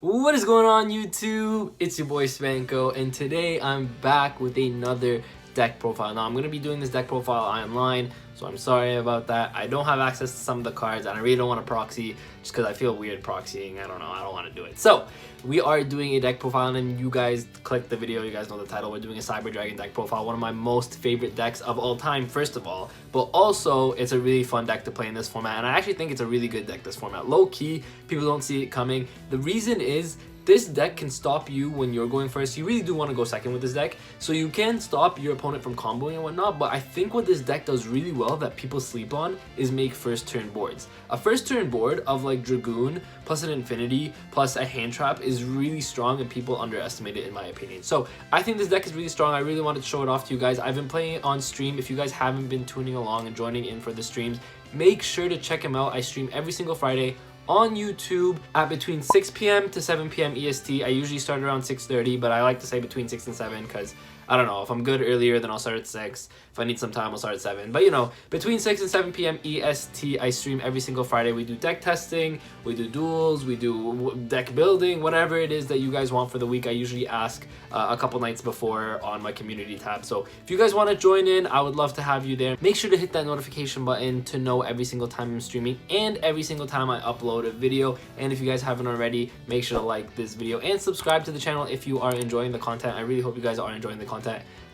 What is going on, YouTube? It's your boy Spanko, and today I'm back with another deck profile. Now I'm going to be doing this deck profile online, so I'm sorry about that. I don't have access to some of the cards, and I really don't want to proxy just because I feel weird proxying. I don't know, I don't want to do it. So we are doing a deck profile, and you guys click the video, you guys know the title. We're doing a Cyber Dragon deck profile, one of my most favorite decks of all time, first of all, but also it's a really fun deck to play in this format, and I actually think it's a really good deck, this format. Low key, people don't see it coming. The reason is this deck can stop you when you're going first. You really do want to go second with this deck, so you can stop your opponent from comboing and whatnot, but I think what this deck does really well that people sleep on is make first turn boards. A first turn board of like Dragoon plus an Infinity plus a hand trap is really strong, and people underestimate it in my opinion. So I think this deck is really strong. I really wanted to show it off to you guys. I've been playing it on stream. If you guys haven't been tuning along and joining in for the streams, make sure to check them out. I stream every single Friday on YouTube at between 6 p.m. to 7 p.m. EST. I usually start around 6:30, but I like to say between 6 and 7 because I don't know, if I'm good earlier, then I'll start at 6. If I need some time, I'll start at 7. But you know, between 6 and 7 p.m. EST, I stream every single Friday. We do deck testing, we do duels, we do deck building, whatever it is that you guys want for the week. I usually ask a couple nights before on my community tab. So if you guys want to join in, I would love to have you there. Make sure to hit that notification button to know every single time I'm streaming and every single time I upload a video. And if you guys haven't already, make sure to like this video and subscribe to the channel if you are enjoying the content. I really hope you guys are enjoying the content.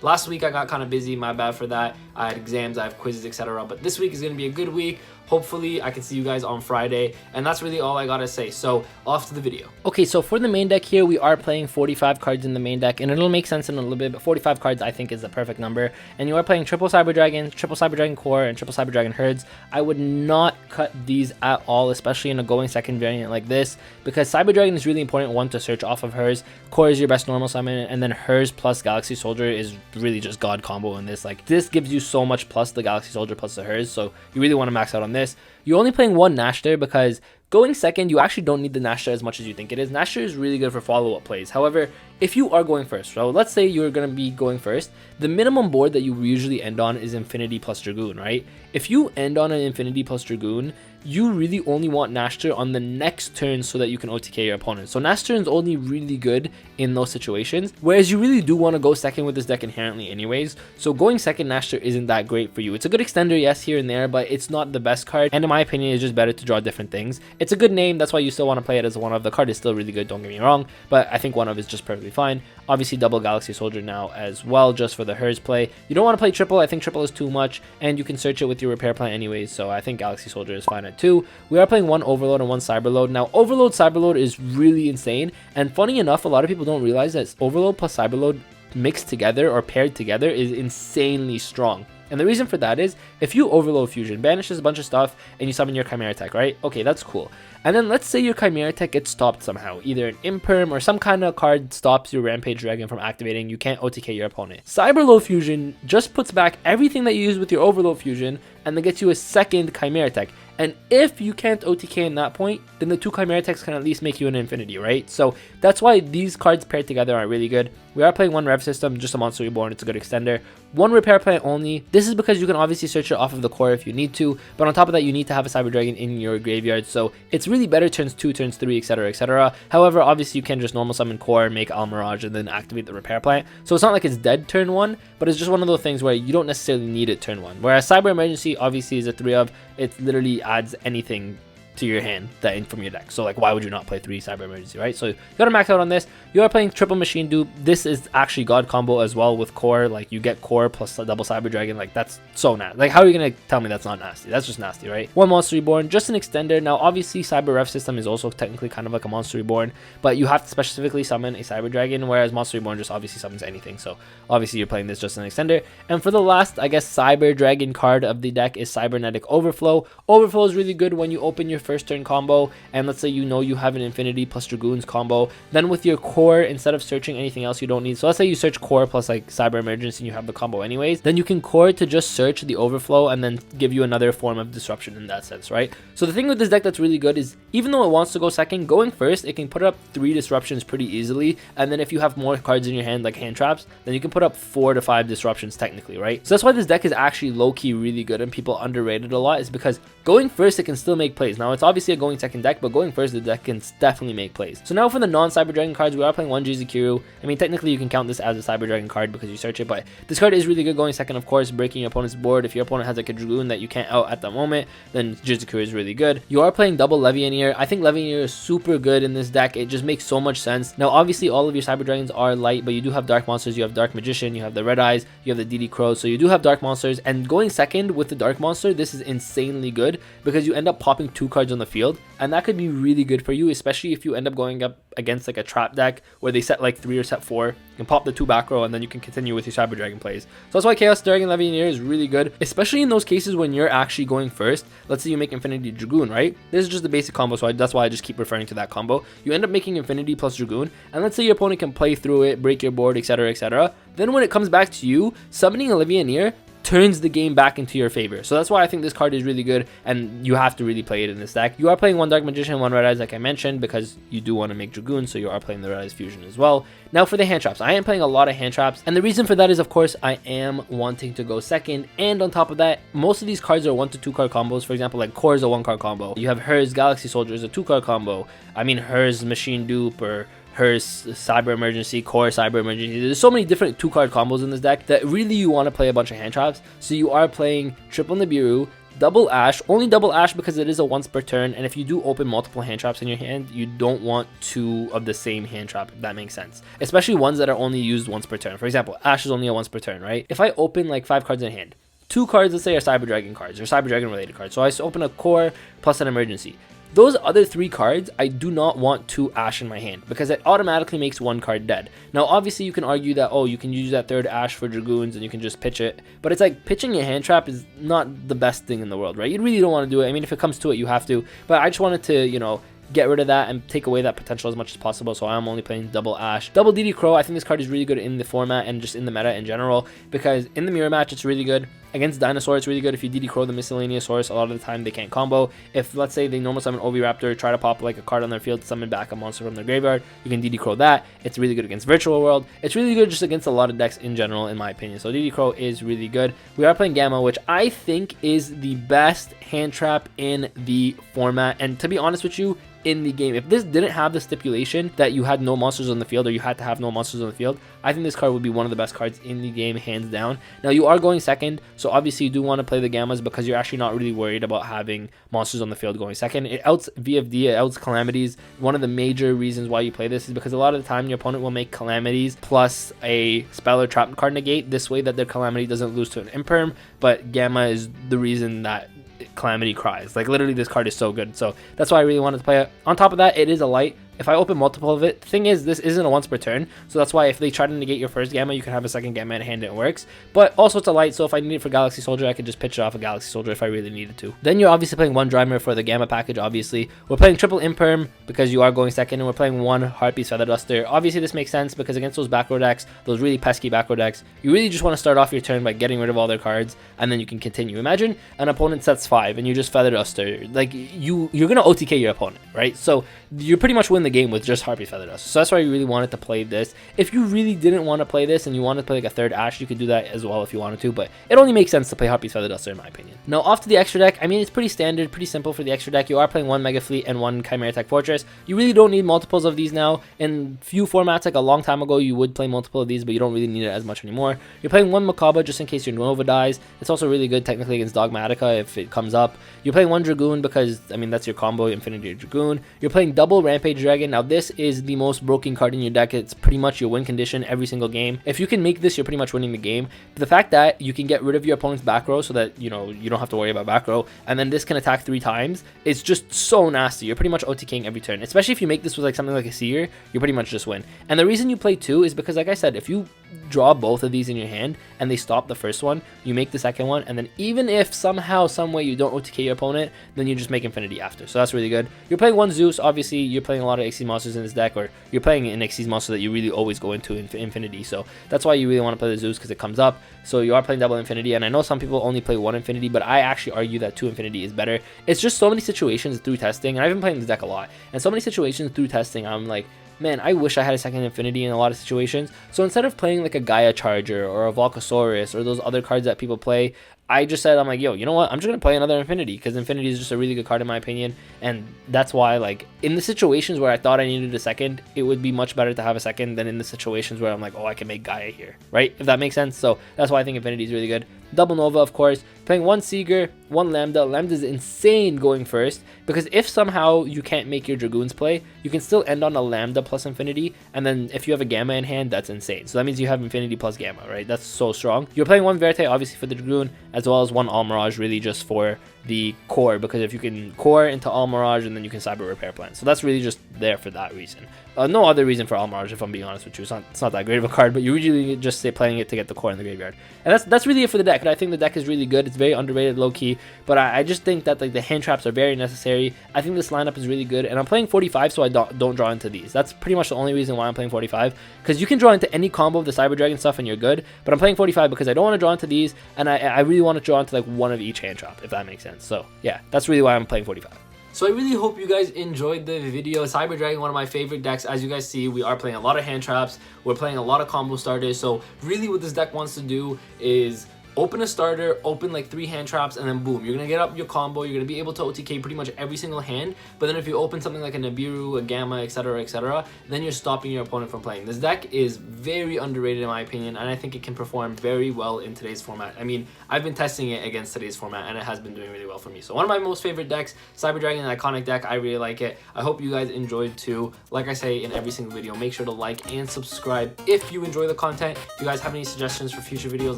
Last week I got kind of busy, my bad for that. I had exams, I have quizzes, etc. But this week is going to be a good week. Hopefully I can see you guys on Friday, and that's really all I gotta say. So off to the video. Okay, so for the main deck here, we are playing 45 cards in the main deck, and it'll make sense in a little bit, but 45 cards I think is the perfect number. And you are playing triple Cyber Dragon, triple Cyber Dragon Core, and triple Cyber Dragon Herds. I would not cut these at all, especially in a going second variant like this, because Cyber Dragon is really important, one, to search off of hers. Core is your best normal summon, and then hers plus Galaxy Soldier is really just god combo in this. Like, this gives you so much plus the Galaxy Soldier plus the hers, so you really want to max out on this. You're only playing one Nashter because going second, you actually don't need the Nashter as much as you think it is. Nashter is really good for follow-up plays. However, if you are going first, so let's say you're going to be going first, the minimum board that you usually end on is Infinity plus Dragoon, right? If you end on an Infinity plus Dragoon, you really only want Nashter on the next turn so that you can OTK your opponent. So Nashter is only really good in those situations, whereas you really do want to go second with this deck inherently anyways. So going second Nashter isn't that great for you. It's a good extender, yes, here and there, but it's not the best card, and in my opinion, it's just better to draw different things. It's a good name, that's why you still want to play it as one of. The card is still really good, don't get me wrong, but I think one of is just perfectly fine. Obviously double Galaxy Soldier now as well, just for the hers play. You don't want to play triple. I think triple is too much, and you can search it with your repair plan anyways, so I think Galaxy Soldier is fine at 2. We are playing one Overload and one Cyberload. Now Overload Cyberload is really insane, and funny enough, a lot of people don't realize that Overload plus Cyberload mixed together or paired together is insanely strong. And the reason for that is, if you Overload Fusion, banishes a bunch of stuff, and you summon your Chimera Tech, right? Okay, that's cool. And then let's say your Chimera Tech gets stopped somehow. Either an Imperm or some kind of card stops your Rampage Dragon from activating. You can't OTK your opponent. Cyberload Fusion just puts back everything that you use with your Overload Fusion, and then gets you a second Chimera Tech. And if you can't OTK in that point, then the two Chimera Techs can at least make you an Infinity, right? So that's why these cards paired together are really good. We are playing one Rev System, just a Monster Reborn, it's a good extender. One Repair Plan only. This is because you can obviously search it off of the core if you need to, but on top of that, you need to have a Cyber Dragon in your graveyard, so it's really better turns 2, turns 3, etc, etc. However, obviously you can just normal summon core, make Al Mirage, and then activate the Repair Plant. So it's not like it's dead turn 1, but it's just one of those things where you don't necessarily need it turn 1. Whereas Cyber Emergency obviously is a 3 of, it literally adds anything to your hand that from your deck. So like, why would you not play 3 Cyber Emergency, right? So you gotta max out on this. You are playing triple Machine Dupe. This is actually god combo as well with core. Like, you get core plus a double Cyber Dragon. Like, that's so nasty. Like, how are you gonna tell me that's not nasty? That's just nasty, right? One Monster Reborn, just an extender. Now obviously Cyber Rev System is also technically kind of like a Monster Reborn, but you have to specifically summon a Cyber Dragon, whereas Monster Reborn just obviously summons anything. So obviously you're playing this just an extender. And for the last, I guess, Cyber Dragon card of the deck is Cybernetic Overflow. Overflow is really good when you open your first turn combo, and let's say you know you have an Infinity plus Dragoons combo. Then with your core, instead of searching anything else you don't need, so let's say you search core plus like Cyber Emergency and you have the combo anyways, then you can core to just search the Overflow and then give you another form of disruption in that sense, right? So the thing with this deck that's really good is, even though it wants to go second, going first, it can put up 3 disruptions pretty easily, and then if you have more cards in your hand like hand traps, then you can put up 4 to 5 disruptions technically, right? So that's why this deck is actually low-key really good and people underrate it a lot, is because going first it can still make plays. Now Now, it's obviously a going second deck, but going first, the deck can definitely make plays. So now for the non-Cyber Dragon cards, we are playing one Jizukiru. I mean, technically you can count this as a Cyber Dragon card because you search it, but this card is really good going second, of course, breaking your opponent's board. If your opponent has like a Dragoon that you can't out at the moment, then Jizukiru is really good. You are playing double Levianeer. I think Levianeer is super good in this deck. It just makes so much sense. Now, obviously, all of your Cyber Dragons are light, but you do have Dark Monsters. You have Dark Magician, you have the Red Eyes, you have the DD Crow, so you do have Dark Monsters. And going second with the Dark Monster, this is insanely good because you end up popping 2 cards on the field, and that could be really good for you, especially if you end up going up against like a trap deck where they set like 3 or set 4. You can pop the 2 back row, and then you can continue with your Cyber Dragon plays. So that's why Chaos Dragon Levianeer is really good, especially in those cases when you're actually going first. Let's say you make Infinity Dragoon, right? This is just the basic combo, so that's why I just keep referring to that combo. You end up making Infinity plus Dragoon, and let's say your opponent can play through it, break your board, etc, etc. Then when it comes back to you, summoning a Levianeer turns the game back into your favor. So that's why I think this card is really good, and you have to really play it in this deck. You are playing one Dark Magician, one Red Eyes, like I mentioned, because you do want to make Dragoon, so you are playing the Red Eyes Fusion as well. Now for the hand traps, I am playing a lot of hand traps, and the reason for that is, of course, I am wanting to go second, and on top of that, most of these cards are 1 to 2 card combos. For example, like Core is a 1 card combo. You have Hers Galaxy Soldier is a 2 card combo. I mean, Hers Machine Dupe, or Hers Cyber Emergency, Core Cyber Emergency. There's so many different 2 card combos in this deck that really you want to play a bunch of hand traps. So you are playing triple Nibiru, double Ash, only double Ash because it is a once per turn, and if you do open multiple hand traps in your hand, you don't want 2 of the same hand trap, if that makes sense. Especially ones that are only used once per turn. For example, Ash is only a once per turn, right? If I open like 5 cards in hand, 2 cards, let's say, are Cyber Dragon cards or Cyber Dragon related cards. So I open a Core plus an Emergency. Those other 3 cards, I do not want 2 Ash in my hand because it automatically makes 1 card dead. Now, obviously, you can argue that, oh, you can use that 3rd Ash for Dragoons and you can just pitch it. But it's like pitching a hand trap is not the best thing in the world, right? You really don't want to do it. I mean, if it comes to it, you have to. But I just wanted to, you know, get rid of that and take away that potential as much as possible. So I'm only playing double Ash. Double DD Crow, I think this card is really good in the format and just in the meta in general because in the mirror match, it's really good. Against Dinosaur, it's really good. If you DD Crow the Miscellaneous Source, a lot of the time they can't combo. If, let's say, they normal summon Oviraptor, try to pop like a card on their field to summon back a monster from their graveyard, you can DD Crow that. It's really good against Virtual World. It's really good just against a lot of decks in general, in my opinion. So DD Crow is really good. We are playing Gamma, which I think is the best hand trap in the format. And to be honest with you, in the game, if this didn't have the stipulation that you had no monsters on the field or you had to have no monsters on the field, I think this card would be one of the best cards in the game, hands down. Now, you are going second, so obviously you do want to play the Gammas because you're actually not really worried about having monsters on the field going second. It outs VFD, it outs Calamities. One of the major reasons why you play this is because a lot of the time your opponent will make Calamities plus a spell or trap card negate, this way that their Calamity doesn't lose to an Imperm, but Gamma is the reason that Calamity cries. Like, literally, this card is so good, so that's why I really wanted to play it. On top of that, it is a light. If I open multiple of it, the thing is, this isn't a once per turn, so that's why if they try to negate your first Gamma, you can have a second Gamma in hand and it works. But also it's a light, so if I need it for Galaxy Soldier, I could just pitch it off a Galaxy Soldier if I really needed to. Then you're obviously playing one Driver for the Gamma package, obviously. We're playing triple Imperm because you are going second, and we're playing one Heartbeast Feather Duster. Obviously this makes sense because against those back row decks, those really pesky back row decks, you really just want to start off your turn by getting rid of all their cards, and then you can continue. Imagine an opponent sets 5 and you just Feather Duster. Like, you're going to OTK your opponent, right? So you pretty much win the game with just Heartbeast Feather Duster. So that's why you really wanted to play this. If you really didn't want to play this and you wanted to play like a 3rd Ash, you could do that as well if you wanted to, but it only makes sense to play Heartbeast Feather Duster in my opinion. Now off to the extra deck. I mean, it's pretty standard, pretty simple for the extra deck. You are playing one Mega Fleet and one Chimera Tech Fortress. You really don't need multiples of these now. In few formats, like a long time ago, you would play multiple of these, but you don't really need it as much anymore. You're playing one Makaba just in case your Nova dies. It's also really good technically against Dogmatica if it comes up. You're playing one Dragoon because, I mean, that's your combo, Infinity Dragoon. You're playing double Rampage Dragon. Now this is the most broken card in your deck. It's pretty much your win condition every single game. If you can make this, you're pretty much winning the game. But the fact that you can get rid of your opponent's back row so that, you know, you don't have to worry about back row, and then this can attack 3 times, it's just so nasty. You're pretty much OTKing every turn, especially if you make this with like something like a Seer, you pretty much just win. And the reason you play 2 is because, like I said, if you draw both of these in your hand and they stop the first one, you make the second one, and then even if somehow, some way you don't OTK your opponent, then you just make Infinity after. So that's really good. You're playing one Zeus. Obviously you're playing a lot of Xyz monsters in this deck, or you're playing an Xyz monster that you really always go into Infinity, so that's why you really want to play the Zeus, because it comes up. So you are playing double Infinity, and I know some people only play one Infinity, but I actually argue that 2 Infinity is better. It's just so many situations through testing, and I've been playing this deck a lot, and so many situations through testing, I'm like, man, I wish I had a second Infinity in a lot of situations. So instead of playing like a Gaia Charger or a Volcasaurus or those other cards that people play, I just said, I'm like, yo, you know what? I'm just going to play another Infinity, because Infinity is just a really good card in my opinion. And that's why, like, in the situations where I thought I needed a second, it would be much better to have a second than in the situations where I'm like, oh, I can make Gaia here, right? If that makes sense. So that's why I think Infinity is really good. Double Nova, of course. Playing one Seeger, one Lambda. Lambda is insane going first, because if somehow you can't make your Dragoons play, you can still end on a Lambda plus Infinity, and then if you have a Gamma in hand, that's insane. So that means you have Infinity plus Gamma, right? That's so strong. You're playing one Verte, obviously, for the Dragoon, as well as one Almirage, really just for the core, because if you can core into Almirage, and then you can Cyber Repair Plan. So that's really just there for that reason. No other reason for Almirage, if I'm being honest with you. It's not that great of a card, but you usually just say playing it to get the core in the graveyard. And that's really it for the deck. And I think the deck is really good. It's very underrated, low-key, but I just think that, like, the hand traps are very necessary. I think this lineup is really good, and I'm playing 45 so I don't draw into these. That's pretty much the only reason why I'm playing 45, because you can draw into any combo of the Cyber Dragon stuff and you're good, but I'm playing 45 because I don't want to draw into these, and I really want to draw into, like, one of each hand trap, if that makes sense. So yeah, that's really why I'm playing 45. So I really hope you guys enjoyed the video. Cyber Dragon, one of my favorite decks. As you guys see, we are playing a lot of hand traps. We're playing a lot of combo starters. So really what this deck wants to do is open a starter, open like 3 hand traps, and then boom, you're gonna get up your combo. You're gonna be able to OTK pretty much every single hand. But then if you open something like a Nibiru, a Gamma, etc., then you're stopping your opponent from playing. This deck is very underrated in my opinion, and I think it can perform very well in today's format. I mean, I've been testing it against today's format, and it has been doing really well for me. So one of my most favorite decks, Cyber Dragon, an iconic deck. I really like it. I hope you guys enjoyed too. Like I say in every single video, make sure to like and subscribe if you enjoy the content. If you guys have any suggestions for future videos,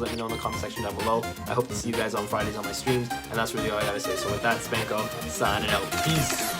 let me know in the comment section down below. I hope to see you guys on Fridays on my streams, and that's really all I gotta say. So with that, Spanko signing out. Peace.